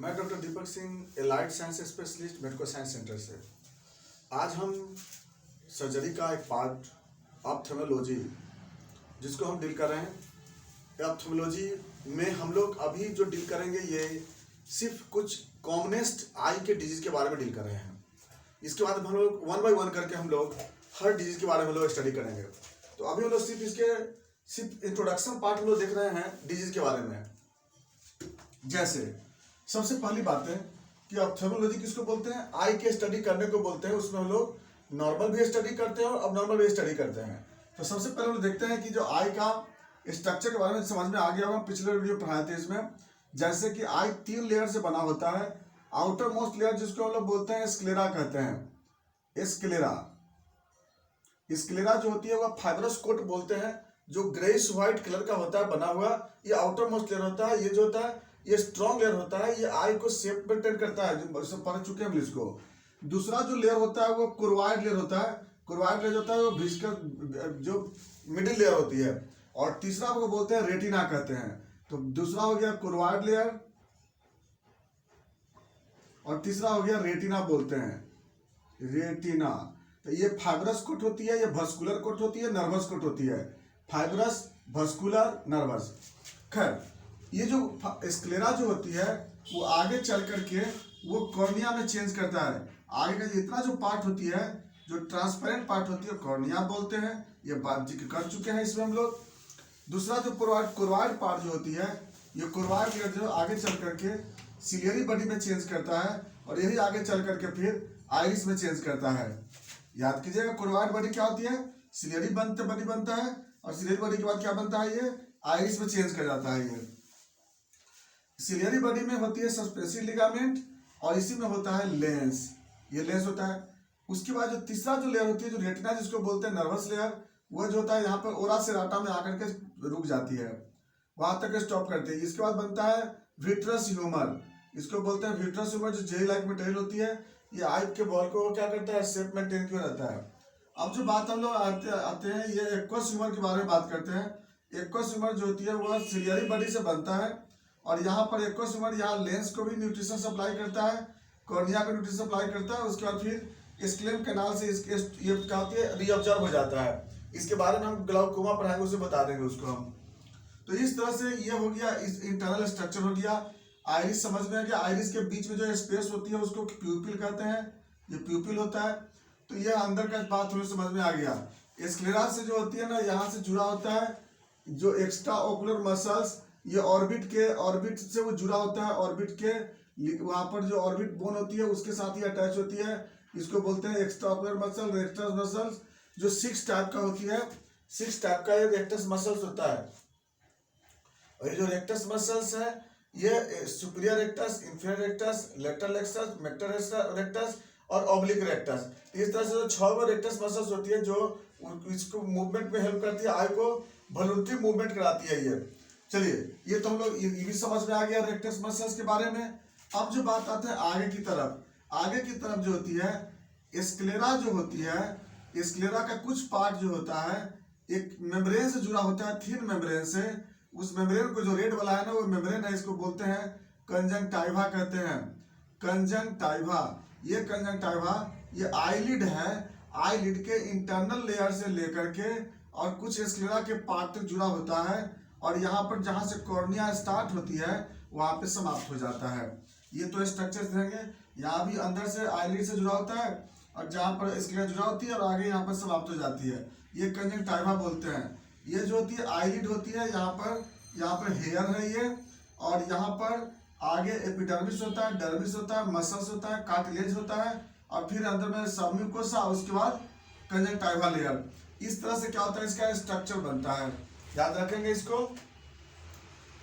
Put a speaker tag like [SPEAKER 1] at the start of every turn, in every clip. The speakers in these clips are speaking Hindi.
[SPEAKER 1] मैं doctor Deepak Singh allied science specialist medico science centre से। आज हम सर्जरी का एक पार्ट ऑप्थेल्मोलॉजी जिसको हम डील कर रहे हैं। ऑप्थेल्मोलॉजी में हम लोग अभी जो डील करेंगे ये सिर्फ कुछ कॉमनेस्ट आई के डिजीज के बारे में डील कर रहे हैं। इसके बाद हम लोग वन बाय वन करके हम लोग हर डिजीज के बारे में लोग स्टडी करेंगे। तो अभी हम लोग सिर्फ इंट्रोडक्शन पार्ट हम लोग देख रहे हैं डिजीज के बारे में। जैसे सबसे पहली बात है कि ऑप्थेल्मोलॉजी किसको बोलते हैं? आई के स्टडी करने को बोलते हैं। उसमें हम लोग नॉर्मल भी स्टडी करते हैं और अबनॉर्मल भी स्टडी करते हैं। तो सबसे पहले हम लोग देखते हैं कि जो आई का स्ट्रक्चर के बारे में समझ में आ गया होगा। पिछले वीडियो पढ़ाए थे इसमें, जैसे कि आई 3 लेयर से बना होता है। आउटर मोस्ट लेयर जिसको हम लोग बोलते हैं स्क्लेरा कहते हैं। स्क्लेरा जो होती है वह फाइब्रस कोट बोलते हैं, जो ग्रेइश व्हाइट कलर का होता है बना हुआ। ये आउटर मोस्ट लेयर होता है। ये जो होता है ये स्ट्रॉन्ग लेयर होता है। ये आई को शेप मेंटेन करता है, जो सब पढ़ चुके हैं हम इसको। दूसरा जो लेयर होता है वो कुर्वाइड लेयर होता है। कुर्वाइड लेयर होता है वो विस्कस जो मिडिल लेयर होती है। और तीसरा को बोलते हैं रेटिना कहते हैं। तो दूसरा हो गया कुर्वाइड लेयर और तीसरा हो गया रेटिना बोलते हैं। रेटिना तो ये फाइब्रस कोट होती है, ये भस्कुलर कोट होती है, नर्वस कोट होती है। Fibrous, vascular, nervous. खैर, ये जो स्क्लेरा जो होती है वो आगे चल करके वो कॉर्निया में चेंज करता है। आगे का इतना जो पार्ट होती है, जो ट्रांसपेरेंट पार्ट होती है, कॉर्निया बोलते हैं। ये बात जिक्र कर चुके हैं इसमें हम लोग। दूसरा जो कुर्वाइड पार्ट जो होती है, ये कुर्वाइड लेयर जो आगे चल करके सिलियरी बॉडी में चेंज करता है और यही आगे चल करके फिर आइरिस में चेंज करता है। याद कीजिएगा, कुर्वाइड बॉडी क्या होती है? सिलियरी बॉडी बनता है और सिलियरी बॉडी के बाद क्या बनता है? ये आइरिस में चेंज कर जाता है। ये सिलियरी बॉडी में होती है सबस्पेसिस लिगामेंट और इसी में होता है लेंस। ये लेंस होता है। उसके बाद जो तीसरा जो लेयर होती है, जो रेटिना जिसको बोलते हैं नर्वस लेयर, वो जो होता है यहाँ पर ओरा सेराटा में आकर के रुक जाती है, वहां तक स्टॉप करती है। इसके बाद बनता है विट्रस ह्यूमर। इसको बोलते हैं विट्रस ह्यूमर, जो जेल लाइक मटेरियल होती है। ये आई के बॉल को क्या करता है? शेप मेंटेन क्यों रहता है। अब जो बात हम लोग आते हैं ये एक्वस ह्यूमर के बारे में बात करते हैं। एक्वस ह्यूमर जो होती है वह सिलियरी बॉडी से बनता है और यहाँ पर एक्वस ह्यूमर यहाँ लेंस को भी न्यूट्रिशन सप्लाई करता है, कॉर्निया को न्यूट्रिशन सप्लाई करता है। उसके बाद फिर स्क्लेम कैनाल से ये क्या होती है? रीअब्जॉर्ब हो जाता है। इसके बारे में हम ग्लाउकोमा पढ़ाएंगे, उसे बता देंगे उसको हम। तो इस तरह से ये हो गया, इस इंटरनल स्ट्रक्चर हो गया। आइरिस समझ में आ गया। आइरिस के बीच में जो स्पेस होती है उसको प्यूपिल कहते हैं। ये प्यूपिल होता है। तो ये अंदर का बात थोड़ी समझ में आ गया। स्क्लेरा से जो होती है ना, यहाँ से जुड़ा होता है जो एक्स्ट्रा ओकुलर मसल्स, ये ऑर्बिट से वो जुड़ा होता है। ऑर्बिट के वहां पर जो ऑर्बिट बोन होती है उसके साथ ही अटैच होती है। इसको बोलते हैं extra ocular muscle, rectus muscles, जो 6 टाइप का होती है। 6 टाइप का ये रेक्टस मसल्स होता है। और ये जो रेक्टस मसल्स है ये superior rectus, inferior rectus, lateral rectus, metal rectus और ऑब्लिक रेक्टस। इस तरह से जो 6 रेक्टस मसल्स होती है जो इसको मूवमेंट में हेल्प करती है, आई को वॉलंटरी मूवमेंट कराती है। ये चलिए, ये तो हम लोग ये भी समझ में आ गया रेक्टस मसल्स के बारे में। अब जो बात आते हैं आगे की तरफ। आगे की तरफ जो होती है स्क्लेरा जो होती है, स्क्लेरा का कुछ पार्ट जो होता है एक मेम्ब्रेन से जुड़ा होता है, थिन मेम्ब्रेन से। उस मेम्ब्रेन को जो रेड वाला है ना, वो मेम्ब्रेन है, इसको बोलते हैं कंजंक्टिवा कहते हैं। कंजंक्टिवा, ये कंजंक्टिवा ये आईलिड है। आईलिड के इंटरनल लेयर से लेकर के और कुछ स्क्लेरा के पार्ट तक जुड़ा होता है और यहाँ पर जहाँ से कॉर्निया स्टार्ट होती है वहां पे समाप्त हो जाता है। ये तो स्ट्रक्चर देंगे। यहाँ भी अंदर से आईलिड से जुड़ा होता है और जहाँ पर स्क्लेरा जुड़ा होती है और आगे यहाँ पर समाप्त हो जाती है। ये कंजंक्टिवा बोलते हैं। ये जो होती है आईलिड होती है, यहाँ पर हेयर है ये, और यहाँ पर आगे एपिडर्मिस होता है, डर्मिस होता है, मसल्स होता है, कार्टिलेज होता है और फिर अंदर में सबम्यूकोसा, उसके बाद कंजंक्टिवा लेयर। इस तरह से क्या होता है? इसका स्ट्रक्चर बनता है। याद रखेंगे इसको।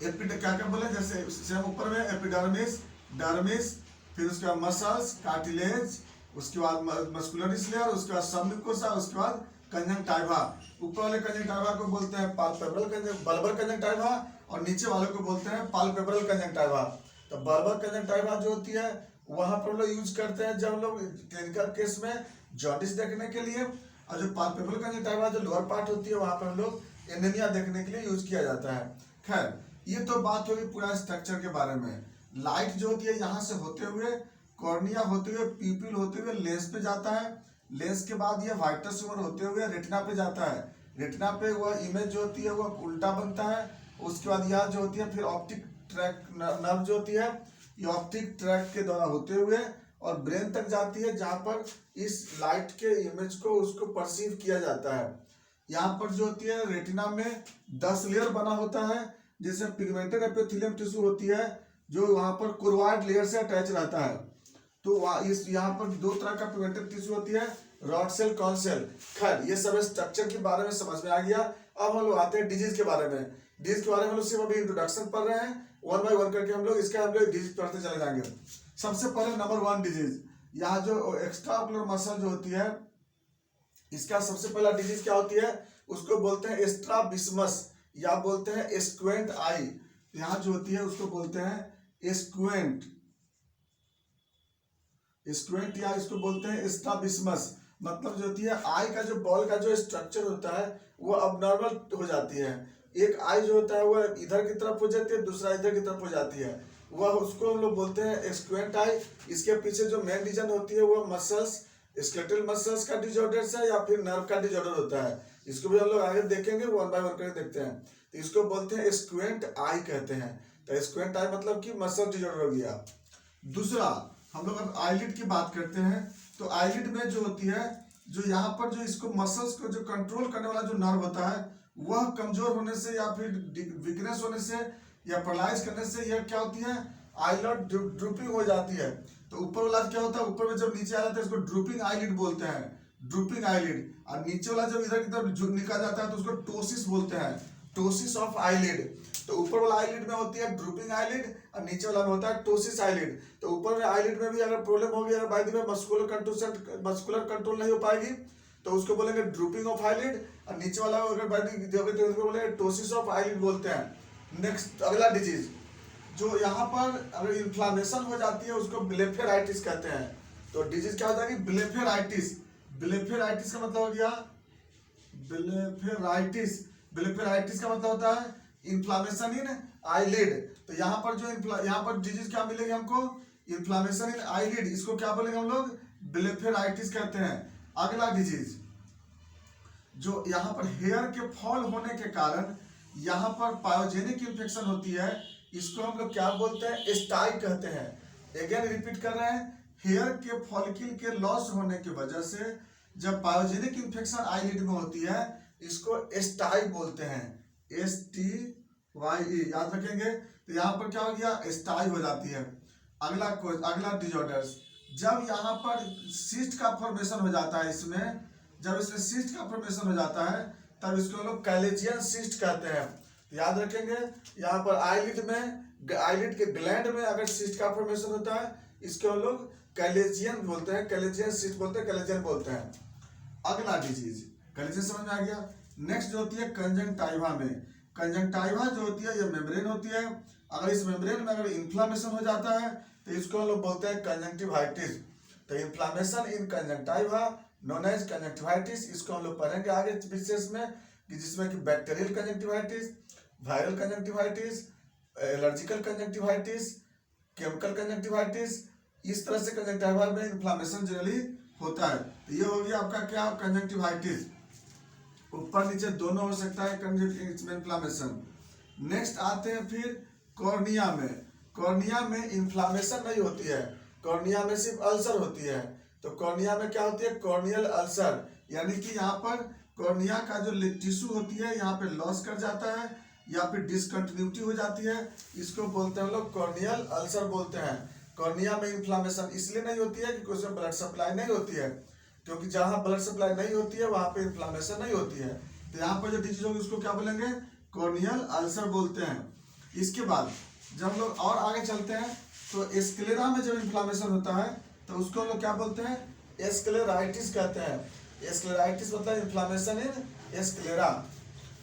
[SPEAKER 1] क्या क्या बोले? जैसे ऊपर में एपिडर्मिस, डर्मिस, फिर उसके बाद मसल्स, कार्टिलेज, उसके बाद मस्कुलरिस लेयर, उसके बाद सबम्यूकोसा, उसके बाद कंजंक्टिवा। ऊपर वाले कंजंक्टिवा को बोलते हैं बल्बर कंजंक्टिवा और नीचे वाले को बोलते हैं पाल्पेब्रल कंजंक्टिवा। तो बल्बर कंजंक्टिवा जो होती है वहां पर लोग यूज करते हैं जब लोग क्लिनिकल केस में जॉन्डिस देखने के लिए, और जो पाल्पेब्रल कंजंक्टिवा जो लोअर पार्ट होती है वहां पर हम लोग एनीमिया देखने के लिए यूज किया जाता है। खैर, ये तो बात होगी पूरा स्ट्रक्चर के बारे में। लाइट जो होती है यहाँ से होते हुए कॉर्निया होते हुए पीपल होते हुए लेंस पे जाता है, लेंस के बाद ये वाइट्रस ह्यूमर होते हुए रेटिना पे जाता है, रेटिना पे वह इमेज जो होती है वह उल्टा बनता है, उसके बाद यह जो होती है फिर ऑप्टिक ट्रैक नर्व जो होती है ये ऑप्टिक ट्रैक के द्वारा होते हुए और ब्रेन तक जाती है, जहाँ पर इस लाइट के इमेज को उसको परसीव किया जाता है। यहाँ पर जो होती है रेटिना में 10 लेयर बना होता है, जिसमें पिगमेंटेड एपिथेलियम टिश्यू होती है जो वहाँ पर कोर्वाइड लेयर से अटैच रहता है। तो इस यहाँ पर दो तरह का पिगमेंटेड टिश्यू होती है, रॉड सेल, कॉन सेल। खैर ये सब स्ट्रक्चर के बारे में समझ में आ गया। अब हम लोग आते हैं डिजीज के बारे में। डिजीज के बारे में हम लोग सिर्फ अभी इंट्रोडक्शन पढ़ रहे हैं, 1 बाय 1 करके हम लोग डिजीज पढ़ते चले जाएंगे। सबसे पहले नंबर 1 डिजीज, यहाँ जो एक्स्ट्रा ऑक्यूलर मसल जो होती है इसका सबसे पहला डिजीज क्या होती है, उसको बोलते हैं स्ट्राबिस्मस या बोलते हैं स्क्वेंट आई। यहाँ जो होती है उसको बोलते हैं स्क्वेंट या इसको बोलते हैं स्ट्राबिस्मस। मतलब जो होती है आई का जो बॉल का जो स्ट्रक्चर होता है वो अबनॉर्मल हो जाती है। एक आई जो होता है वो इधर की तरफ हो जाती है, दूसरा इधर की तरफ हो जाती है, वह उसको हम लोग बोलते हैं स्क्वेंट आई। इसके पीछे जो मेन रीजन होती है वो मसल्स, स्केलेटल मसल्स का डिजॉर्डर है या फिर नर्व का डिजॉर्डर होता है। इसको भी हम लोग आगे देखेंगे, 1 बाय 1 करके देखते हैं। तो इसको बोलते हैं स्क्वेंट आई कहते हैं। तो स्क्वेंट आई मतलब कि मसल डिजॉर्डर हो गया। दूसरा हम लोग अब आईलिड की बात करते हैं। तो आईलिड में जो होती है, जो यहाँ पर जो इसको मसल्स को जो कंट्रोल करने वाला जो नर्व होता है वह कमजोर होने से या फिर वीकनेस होने से या पैरालाइज करने से यह क्या होती है, आईलिड ड्रूपिंग हो जाती है। तो ऊपर वाला क्या होता है, ऊपर में जब नीचे आ जाता है इसको ड्रूपिंग आईलिड बोलते हैं, ड्रूपिंग आईलिड। और नीचे वाला जब इधर की तरफ निकल जाता है तो उसको टोसिस बोलते हैं, टोसिस ऑफ आईलिड। तो ऊपर वाला आईलिड में होती है ड्रूपिंग आईलिड और नीचे वाला में होता है टोसिस आईलिड। तो ऊपर में आईलिड में भी अगर प्रॉब्लम होगी, अगर by the way muscular control नहीं हो पाएगी तो उसको बोलेंगे ड्रूपिंग ऑफ आईलिड, और नीचे वाला अगर बाय द वे तो उसको बोलेंगे टोसिस ऑफ आईलिड बोलते हैं। नेक्स्ट अगला डिजीज जो यहाँ पर अगर इन्फ्लामेशन हो जाती है उसको ब्लेफेराइटिस कहते हैं। तो डिजीज क्या हो जाएगी, ब्लेफेराइटिस। ब्लेफेराइटिस का मतलब हो गया ब्लेफेराइटिस। ब्लेफेराइटिस का मतलब होता है इन्फ्लामेशन इन आईलिड। तो यहाँ पर जो यहाँ पर डिजीज क्या मिलेगी हमको, इन्फ्लामेशन इन आईलिड, इसको क्या बोलेंगे हम लोग, ब्लेफेराइटिस कहते हैं। अगला डिजीज जो यहाँ पर हेयर के फॉल होने के कारण यहाँ पर पायोजेनिक इन्फेक्शन होती है, इसको हम लोग क्या बोलते हैं, स्टाई कहते हैं। अगेन रिपीट कर रहे हैं, हेयर के फॉलिकल के लॉस होने की वजह से जब पायोजेनिक इन्फेक्शन आईलिड में होती है इसको स्टाई बोलते हैं, STYE याद रखेंगे। तो यहाँ पर क्या हो गया, स्टाई हो जाती है। अगला डिजॉर्डर्स, जब यहाँ पर सिस्ट का फॉर्मेशन हो जाता है, इसमें जब इसमें सिस्ट का फॉर्मेशन हो जाता है तब इसको हम लोग कैलेजियन सिस्ट कहते हैं। याद रखेंगे, यहाँ पर आईलिड में, आईलिड के ग्लैंड में अगर सिस्ट का फॉर्मेशन होता है इसको हम लोग कैलेजियन बोलते हैं, कैलेजियन सिस्ट बोलते हैं, कैलेजियन बोलते हैं। अगला डिजीज कैलेजियन समझ में आ गया। नेक्स्ट जो होती है कंजंक्टाइवा में, कंजंक्टाइवा जो होती है ये मेम्ब्रेन होती है। अगर इस मेम्ब्रेन में अगर इन्फ्लामेशन हो जाता है तो इसको हम लोग बोलते हैं कंजंक्टिवाइटिस। तो इन्फ्लामेशन इन कंजंक्टाइवा नोन एज कंजंक्टिवाइटिस, इसको हम लोग पढ़ेंगे आगे विशेष में, कि जिसमें कि bacterial conjunctivitis, viral conjunctivitis, allergical conjunctivitis, chemical conjunctivitis, इस तरह से कंजंक्टिवा में इन्फ्लामेशन जनरली होता है। तो ये हो गया आपका क्या, कंजंक्टिवाइटिस। ऊपर नीचे दोनों हो सकता है इसमें इन्फ्लामेशन। नेक्स्ट आते हैं फिर कॉर्निया में। कॉर्निया में इन्फ्लामेशन नहीं होती है, कॉर्निया में सिर्फ अल्सर होती है। तो कॉर्निया में क्या होती है, कॉर्नियल अल्सर, यानी कि यहाँ पर कॉर्निया का जो टिश्यू होती है यहाँ पे लॉस कर जाता है या फिर डिसकंटिन्यूटी हो जाती है, इसको बोलते हैं हम लोग कॉर्नियल अल्सर बोलते हैं। कॉर्निया में इन्फ्लामेशन इसलिए नहीं होती है क्योंकि उसमें ब्लड सप्लाई नहीं होती है, क्योंकि जहाँ ब्लड सप्लाई नहीं होती है वहाँ पे इन्फ्लामेशन नहीं होती है। तो यहाँ पर जो डिजीज होगी उसको क्या बोलेंगे, कॉर्नियल अल्सर बोलते हैं। इसके बाद जब हम लोग और आगे चलते हैं तो स्क्लेरा में जब इन्फ्लामेशन होता है तो उसको हम लोग क्या बोलते हैं, स्क्लेराइटिस कहते हैं। स्क्लेराइटिस मतलब इन्फ्लामेशन इन स्क्लेरा।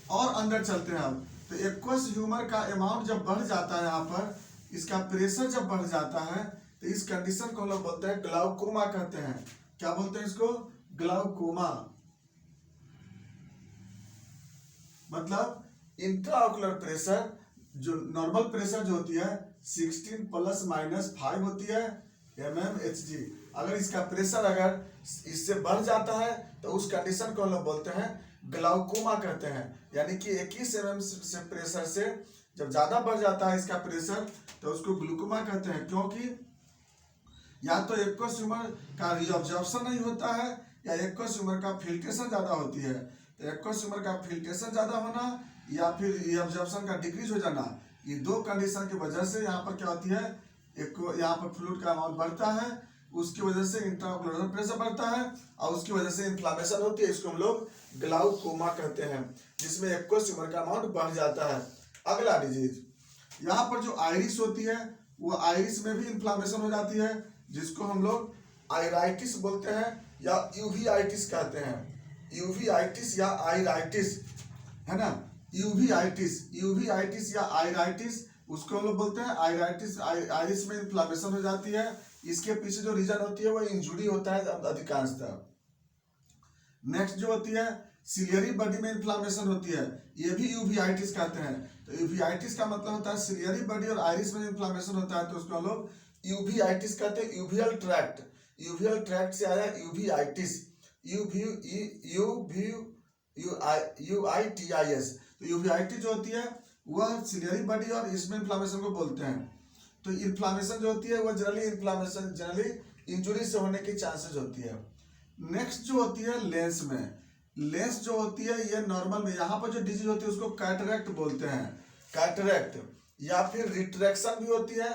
[SPEAKER 1] और अंदर चलते हैं हम, तो एक्वस ह्यूमर का अमाउंट जब बढ़ जाता है, यहाँ पर इसका प्रेशर जब बढ़ जाता है तो इस कंडीशन को हम लोग बोलते हैं ग्लाउकोमा कहते हैं। क्या बोलते हैं इसको, ग्लाउकोमा। मतलब इंट्राऑक्यूलर प्रेशर, जो नॉर्मल प्रेशर जो होती है 16 प्लस माइनस 5 होती है mmHg। अगर इसका प्रेशर अगर इससे बढ़ जाता है तो उस कंडीशन को हम लोग बोलते हैं ग्लाउकोमा कहते हैं। यानी कि 21 mm से प्रेशर से जब ज्यादा बढ़ जाता है इसका प्रेशर तो उसको ग्लूकोमा कहते हैं, क्योंकि या तो एक्वस ह्यूमर का रीअब्जॉर्प्शन नहीं होता है या एक्वस ह्यूमर का फिल्ट्रेशन ज्यादा होती है। तो एक्वस ह्यूमर का फिल्ट्रेशन ज्यादा होना या फिर रीअब्जॉर्प्शन का डिक्रीज हो जाना, ये दो कंडीशन की वजह से यहाँ पर क्या होती है, यहाँ पर फ्लूइड का अमाउंट बढ़ता है, उसकी वजह से इंट्राओकुलर प्रेशर बढ़ता है और उसकी वजह से इन्फ्लामेशन होती है। इसको हम लोग ग्लाउकोमा कहते हैं, जिसमें एक्वस ह्यूमर का अमाउंट बढ़ जाता है। अगला डिजीज, यहाँ पर जो आइरिस होती है वो आइरिस में भी इन्फ्लामेशन हो जाती है, जिसको हम लोग आइराइटिस बोलते हैं या यूवीआइटिस कहते हैं। यूवीआइटिस या आइराइटिस है ना, यूवीआइटिस या आइराइटिस, उसको हम लोग बोलते हैं आइराइटिस। आइरिस में इन्फ्लामेशन हो जाती है, इसके पीछे जो रीजन होती है वो इंजुरी होता है अधिकांशतः। नेक्स्ट जो होती है सिलियरी बॉडी में इन्फ्लामेशन होती है, ये भी यूवीआइटिस कहते हैं। तो यूवीआइटिस का मतलब होता है सिलियरी बॉडी और आइरिस में इन्फ्लामेशन होता है, तो उसको हम लोग यूवीआइटिस कहते हैं। यूवियल ट्रैक्ट, यूवियल ट्रैक्ट से आया यूवीआइटिस, यूआईटीआईएस। तो यूवीआइटिस जो होती है वह सिलियरी बॉडी और इसमें इन्फ्लामेशन को बोलते हैं। तो इन्फ्लामेशन जो होती है वह जनरली इंजुरी से होने की चांसेस होती है। नेक्स्ट जो होती है लेंस में, लेंस जो होती है ये नॉर्मल में, यहाँ पर जो डिजीज होती है उसको कैटरेक्ट बोलते हैं। कैटरेक्ट या फिर रिट्रैक्शन भी होती है,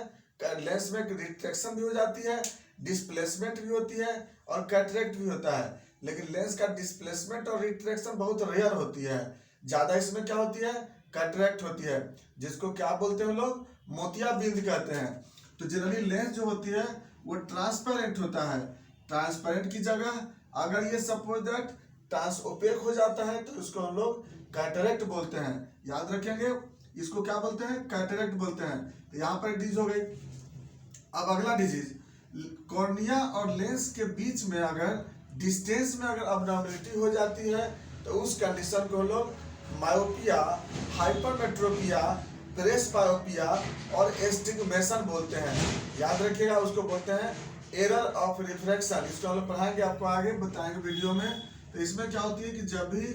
[SPEAKER 1] लेंस में रिट्रैक्शन भी हो जाती है, डिस्प्लेसमेंट भी होती है और कैटरेक्ट भी होता है। लेकिन लेंस का डिस्प्लेसमेंट और रिट्रैक्शन बहुत रेयर होती है, ज्यादा इसमें क्या होती है, कैटरेक्ट होती है, जिसको क्या बोलते हैं लोग, मोतियाबिंद कहते हैं। तो जनरली लेंस जो होती है वो ट्रांसपेरेंट होता है। ट्रांसपेरेंट की जगह अगर ये सपोज दैट ट्रांसओपेक हो जाता है तो उसको हम लोग कैटरेक्ट बोलते हैं। याद रखेंगे, इसको क्या बोलते हैं, कैटरेक्ट बोलते हैं। तो यहाँ पर डिजीज हो गई। अब अगला डिजीज, कॉर्निया और लेंस के बीच में अगर डिस्टेंस में अगर अबनॉर्मलिटी हो जाती है तो उस कंडीशन को हम लोग मायोपिया, हाइपरमेट्रोपिया, प्रेसबायोपिया और एस्टिग्मेशन बोलते हैं। याद रखिएगा, उसको बोलते हैं एरर ऑफ रिफ्रैक्शन। इसको हम लोग पढ़ाएंगे, आपको आगे बताएंगे वीडियो में। तो इसमें क्या होती है कि जब भी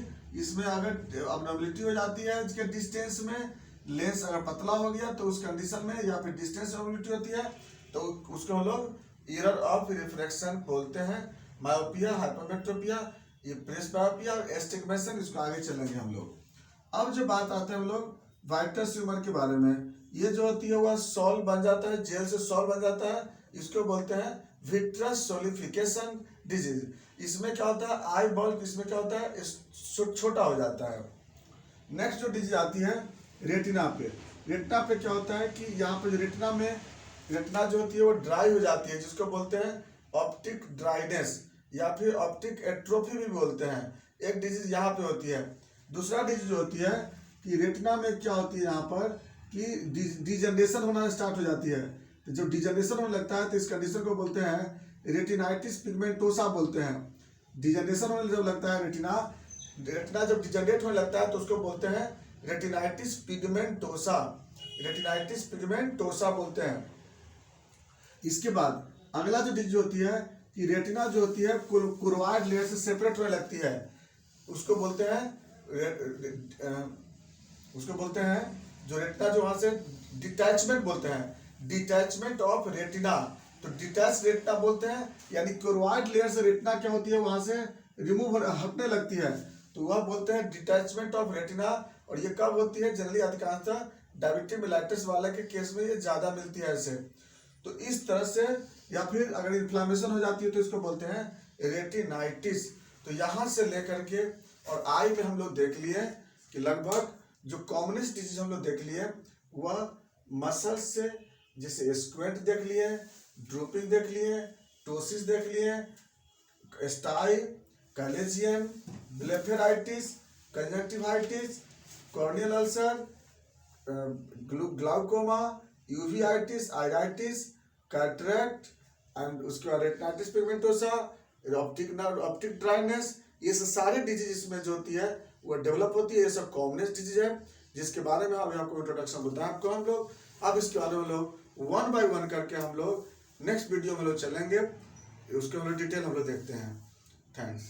[SPEAKER 1] इसमें अगर अबनॉर्मलिटी हो जाती है इसके डिस्टेंस में, लेंस अगर पतला हो गया तो उस कंडीशन में, या फिर डिस्टेंस अबनॉर्मलिटी होती है तो उसको हम लोग एरर ऑफ रिफ्रैक्शन बोलते हैं। मायोपिया, हाइपरमेट्रोपिया, ये प्रेसबायोपिया और एस्टिग्मेशन, इसको आगे चलेंगे हम लोग। अब जो बात आते हैं हम लोग वाइटस ट्यूमर के बारे में, ये जो होती है वह सॉल्व बन जाता है, जेल से सॉल्व बन जाता है, इसको बोलते हैं विट्रस सोलिफिकेशन डिजीज। इसमें क्या होता है, आई बल्ब इसमें क्या होता है, छोटा हो जाता है। नेक्स्ट जो डिजीज आती है रेटिना पे। रेटिना पे क्या होता है कि यहाँ पे रेटिना में, रेटिना जो होती है वो ड्राई हो जाती है, जिसको बोलते हैं ऑप्टिक ड्राइनेस या फिर ऑप्टिक एट्रोफी भी बोलते हैं। एक डिजीज यहाँ पे होती है। दूसरा डिजीज जो होती है कि रेटिना में क्या होती है यहाँ पर कि डिजनरेशन होना स्टार्ट हो जाती है। तो जब डिजनरेशन होने लगता है तो इस कंडीशन को बोलते हैं रेटिनाइटिस पिगमेंटोसा बोलते हैं। डिजनरेशन होने जब लगता है रेटिना जब डिजनरेट होने लगता है तो उसको बोलते हैं रेटिनाइटिस पिगमेंटोसा, रेटिनाइटिस पिगमेंटोसा बोलते हैं। इसके बाद अगला जो डिजीज होती है कि रेटिना जो होती है कुरोइड लेयर से सेपरेट होने लगती है, उसको बोलते हैं जो रेटिना जो वहां से डिटैचमेंट बोलते हैं, डिटैचमेंट ऑफ रेटिना। तो डिटैच रेटिना बोलते हैं, यानी कुरोइड लेयर से रेटिना क्या होती है वहां से रिमूव हटने लगती है, तो वह बोलते हैं डिटैचमेंट ऑफ रेटिना। और ये कब होती है, जनरली अधिकांशतः डायबिटीज मेलाइटिस वाला के केस में ये ज्यादा मिलती है ऐसे। तो इस तरह से, या फिर अगर इन्फ्लामेशन हो जाती है तो इसको बोलते हैं रेटिनाइटिस। तो यहाँ से लेकर के और आई में हम लोग देख लिए कि लगभग जो कॉमनेस्ट डिजीज हम लोग देख लिए वह मसल्स से, जैसे स्क्वेट देख लिए, ड्रोपिंग देख लिए, टोसिस देख लिए, stye, chalazion, blepharitis, conjunctivitis, corneal ulcer, glaucoma, uveitis, iritis, cataract and उसके बाद रेटिनाइटिस पिगमेंटोसा, ऑप्टिक ड्राइनेस, ये सारे डिजीज इसमें जो होती है वो डेवलप होती है। ये सब कॉमनेस्ट डिजीज है जिसके बारे में अभी आपको इंट्रोडक्शन बताया आपको हम लोग। अब इसके बारे में लोग 1 by 1 करके हम लोग नेक्स्ट वीडियो में लोग चलेंगे, उसके मतलब डिटेल हम लोग देखते हैं। थैंक्स।